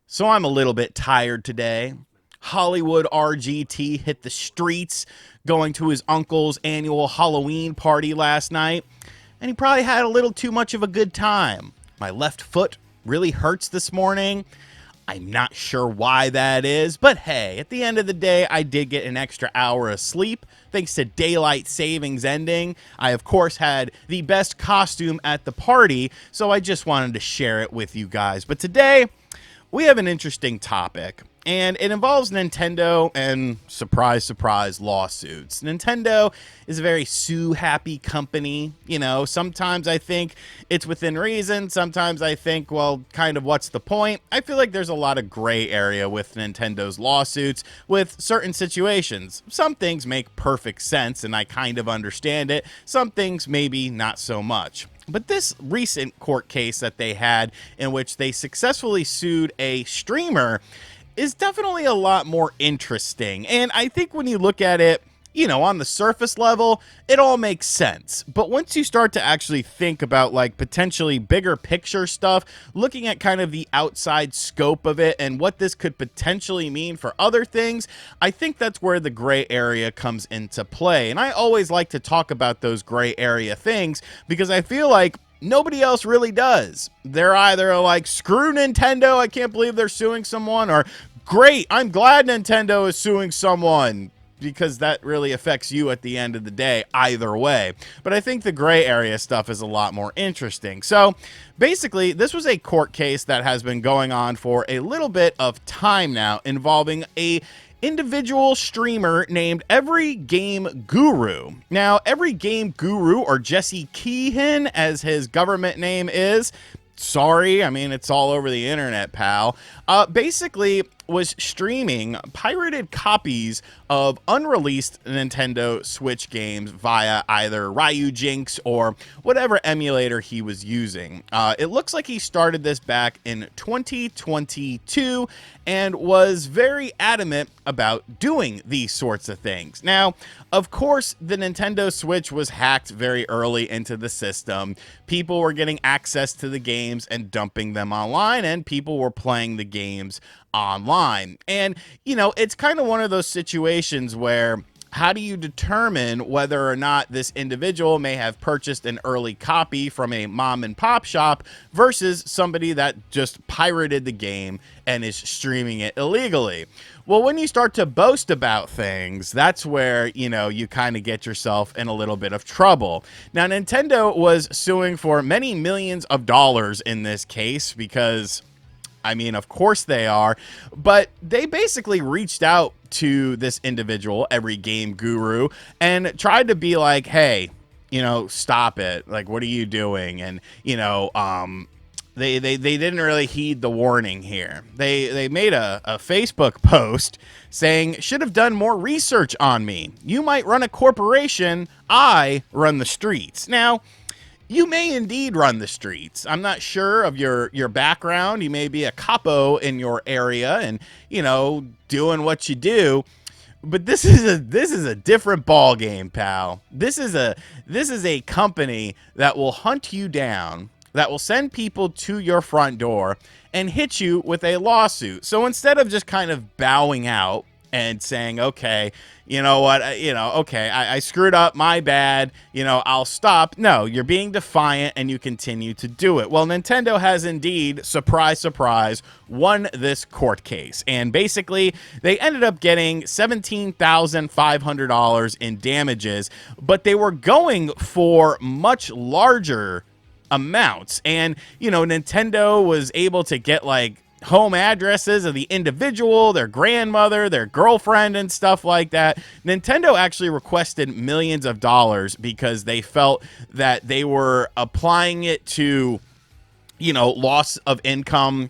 So I'm a little bit tired today. Hollywood RGT hit the streets going to his uncle's annual Halloween party last night, and he probably had a little too much of a good time. My left foot really hurts this morning. I'm not sure why that is, but hey, at the end of the day, I did get an extra hour of sleep thanks to daylight savings ending. I, of course, had the best costume at the party, so I just wanted to share it with you guys. But today, we have an interesting topic, and it involves Nintendo and, surprise, surprise, lawsuits. Nintendo is a very sue-happy company. You know, sometimes I think it's within reason. Sometimes I think, well, kind of what's the point? I feel like there's a lot of gray area with Nintendo's lawsuits with certain situations. Some things make perfect sense, and I kind of understand it. Some things maybe not so much. But this recent court case that they had in which they successfully sued a streamer is definitely a lot more interesting. And I think when you look at it, you know, on the surface level, it all makes sense. But once you start to actually think about like potentially bigger picture stuff, looking at kind of the outside scope of it and what this could potentially mean for other things, I think that's where the gray area comes into play. And I always like to talk about those gray area things because I feel like nobody else really does. They're either like, screw Nintendo, I can't believe they're suing someone, or great, I'm glad Nintendo is suing someone, because that really affects you at the end of the day either way. But I think the gray area stuff is a lot more interesting. So basically, this was a court case that has been going on for a little bit of time now, involving a individual streamer named Every Game Guru. Now, Every Game Guru, or Jesse Keehan as his government name is, sorry, I mean, it's all over the internet, pal, basically was streaming pirated copies of unreleased Nintendo Switch games via either Ryujinx or whatever emulator he was using. It looks like he started this back in 2022 and was very adamant about doing these sorts of things. Now, of course, the Nintendo Switch was hacked very early into the system. People were getting access to the games and dumping them online, and people were playing the games online. And, you know, it's kind of one of those situations where how do you determine whether or not this individual may have purchased an early copy from a mom and pop shop versus somebody that just pirated the game and is streaming it illegally? Well, when you start to boast about things, that's where, you know, you kind of get yourself in a little bit of trouble. Now, Nintendo was suing for many millions of dollars in this case because, I mean, of course they are, but they basically reached out to this individual, Every Game Guru, and tried to be like, hey, you know, stop it. Like, what are you doing? And, you know, they didn't really heed the warning here. They made a Facebook post saying, should have done more research on me. You might run a corporation. I run the streets. Now, you may indeed run the streets. I'm not sure of your background. You may be a capo in your area and, you know, doing what you do. But this is a different ball game, pal. This is a company that will hunt you down, that will send people to your front door and hit you with a lawsuit. So instead of just kind of bowing out and saying, okay, you know what, okay, I screwed up, my bad, you know, I'll stop. No, you're being defiant and you continue to do it. Well, Nintendo has indeed, surprise, surprise, won this court case. And basically, they ended up getting $17,500 in damages, but they were going for much larger amounts. And, you know, Nintendo was able to get like home addresses of the individual, their grandmother, their girlfriend, and stuff like that. Nintendo actually requested millions of dollars because they felt that they were applying it to, you know, loss of income,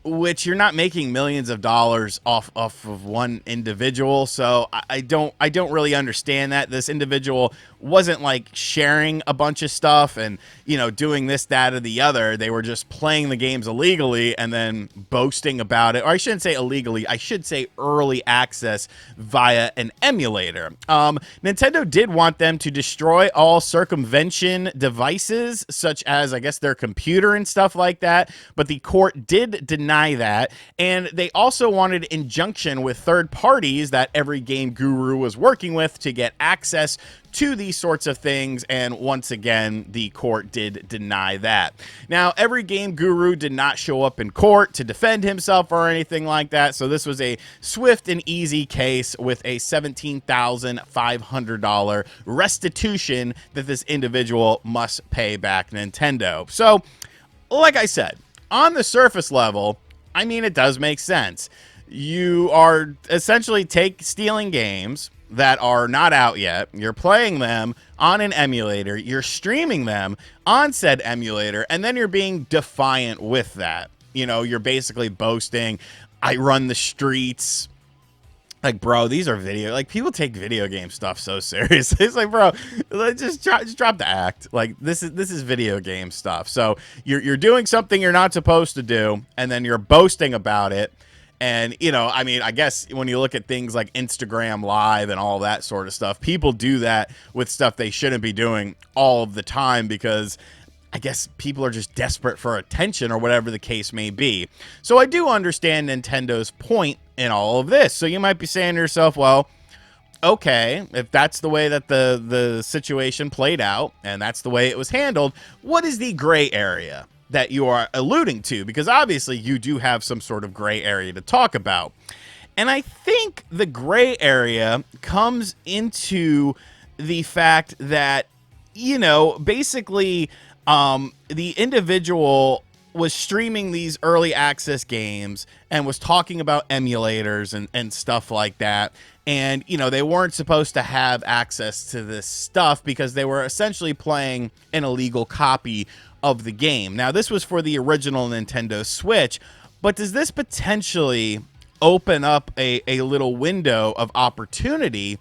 which you're not making millions of dollars off of one individual. So I don't really understand that. This individual wasn't like sharing a bunch of stuff and, you know, doing this, that, or the other. They were just playing the games illegally and then boasting about it. Or I shouldn't say illegally. I should say early access via an emulator. Nintendo did want them to destroy all circumvention devices, such as, I guess, their computer and stuff like that. But the court did deny deny that. And they also wanted injunction with third parties that Every Game Guru was working with to get access to these sorts of things, and once again, the court did deny that. Now, Every Game Guru did not show up in court to defend himself or anything like that, so this was a swift and easy case with a $17,500 restitution that this individual must pay back Nintendo. So, like I said, on the surface level, I mean, it does make sense. You are essentially stealing games that are not out yet. You're playing them on an emulator. You're streaming them on said emulator, and then you're being defiant with that. You know, you're basically boasting, I run the streets. Like, bro, these are like, people take video game stuff so serious. It's like, bro, just drop the act. Like, this is video game stuff. So you're doing something you're not supposed to do, and then you're boasting about it. And, you know, I mean, I guess when you look at things like Instagram Live and all that sort of stuff, people do that with stuff they shouldn't be doing all of the time because I guess people are just desperate for attention or whatever the case may be. So I do understand Nintendo's point in all of this. So you might be saying to yourself, well, okay, if that's the way that the situation played out and that's the way it was handled, what is the gray area that you are alluding to? Because obviously you do have some sort of gray area to talk about. And I think the gray area comes into the fact that, you know, basically the individual was streaming these early access games and was talking about emulators and stuff like that. And, you know, they weren't supposed to have access to this stuff because they were essentially playing an illegal copy of the game. Now, this was for the original Nintendo Switch, but does this potentially open up a little window of opportunity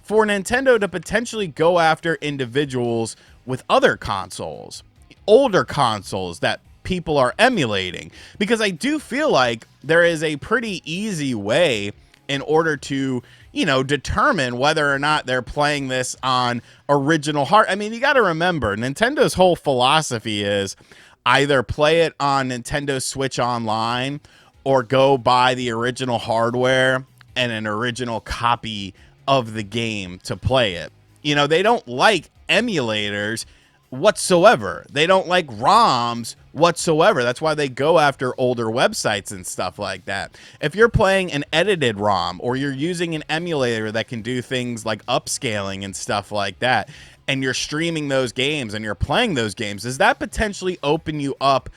for Nintendo to potentially go after individuals with other consoles, older consoles that people are emulating? Because I do feel like there is a pretty easy way in order to, you know, determine whether or not they're playing this on original hardware. I mean, you got to remember, Nintendo's whole philosophy is either play it on Nintendo Switch Online or go buy the original hardware and an original copy of the game to play it. You know, they don't like emulators whatsoever. They don't like ROMs whatsoever. That's why they go after older websites and stuff like that. If you're playing an edited ROM or you're using an emulator that can do things like upscaling and stuff like that, and you're streaming those games and you're playing those games, does that potentially open you up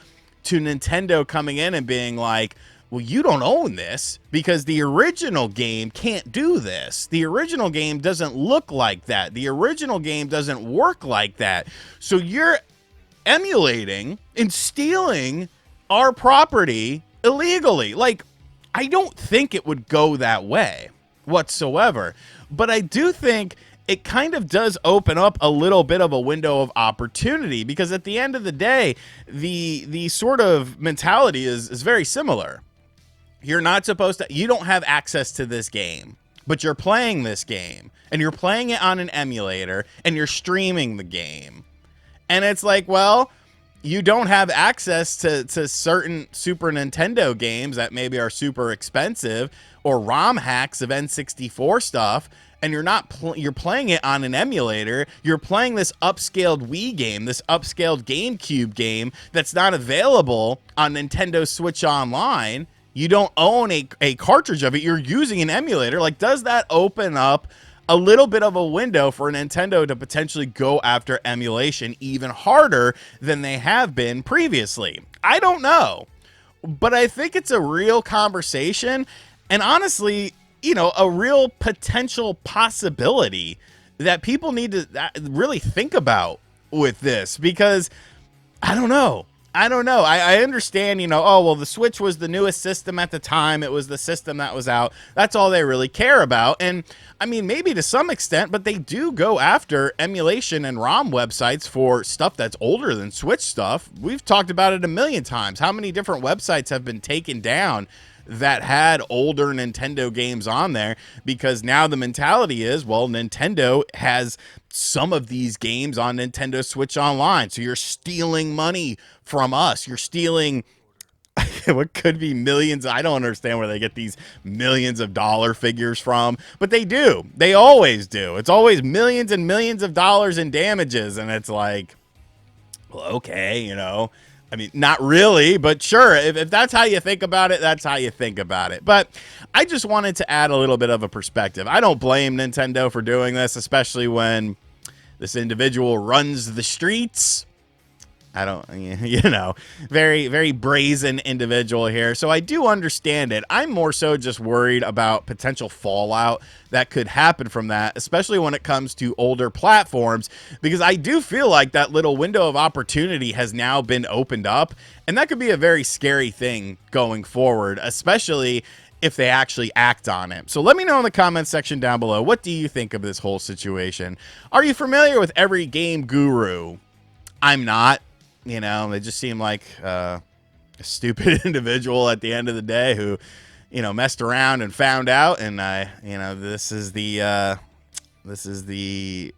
to Nintendo coming in and being like, well, you don't own this because the original game can't do this. The original game doesn't look like that. The original game doesn't work like that. So you're emulating and stealing our property illegally. Like, I don't think it would go that way whatsoever. But I do think it kind of does open up a little bit of a window of opportunity, because at the end of the day, the sort of mentality is very similar. You're not supposed to, you don't have access to this game, but you're playing this game and you're playing it on an emulator and you're streaming the game. And it's like, well, you don't have access to certain Super Nintendo games that maybe are super expensive, or ROM hacks of N64 stuff. And you're not, you're playing it on an emulator. You're playing this upscaled Wii game, this upscaled GameCube game that's not available on Nintendo Switch Online. You don't own a cartridge of it. You're using an emulator. Like, does that open up a little bit of a window for Nintendo to potentially go after emulation even harder than they have been previously? I don't know, but I think it's a real conversation, and honestly, you know, a real potential possibility that people need to really think about with this, because I don't know. I understand, you know, oh, well, the Switch was the newest system at the time. It was the system that was out. That's all they really care about. And I mean, maybe to some extent, but they do go after emulation and ROM websites for stuff that's older than Switch stuff. We've talked about it a million times. How many different websites have been taken down that had older Nintendo games on there, because now the mentality is, well, Nintendo has some of these games on Nintendo Switch Online, so you're stealing money from us. You're stealing what could be millions. I don't understand where they get these millions of dollar figures from, but they do. They always do. It's always millions and millions of dollars in damages, and it's like, well, okay, you know. I mean, not really, but sure. If that's how you think about it, that's how you think about it. But I just wanted to add a little bit of a perspective. I don't blame Nintendo for doing this, especially when this individual runs the streets. I don't, you know, very, very brazen individual here. So I do understand it. I'm more so just worried about potential fallout that could happen from that, especially when it comes to older platforms, because I do feel like that little window of opportunity has now been opened up, and that could be a very scary thing going forward, especially if they actually act on it. So let me know in the comments section down below, what do you think of this whole situation? Are you familiar with every game guru? I'm not. You know, they just seem like a stupid individual at the end of the day who, you know, messed around and found out. And you know, this is the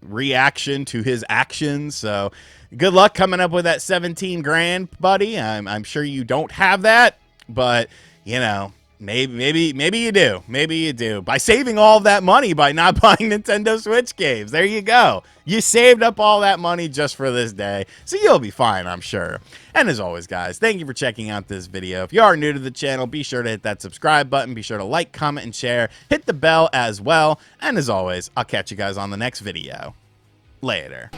reaction to his actions. So good luck coming up with that 17 grand, buddy. I'm sure you don't have that, but you know, maybe you do. Maybe you do. By saving all of that money by not buying Nintendo Switch games. There you go. You saved up all that money just for this day. So you'll be fine, I'm sure. And as always, guys, thank you for checking out this video. If you are new to the channel, be sure to hit that subscribe button. Be sure to like, comment, and share. Hit the bell as well. And as always, I'll catch you guys on the next video. Later.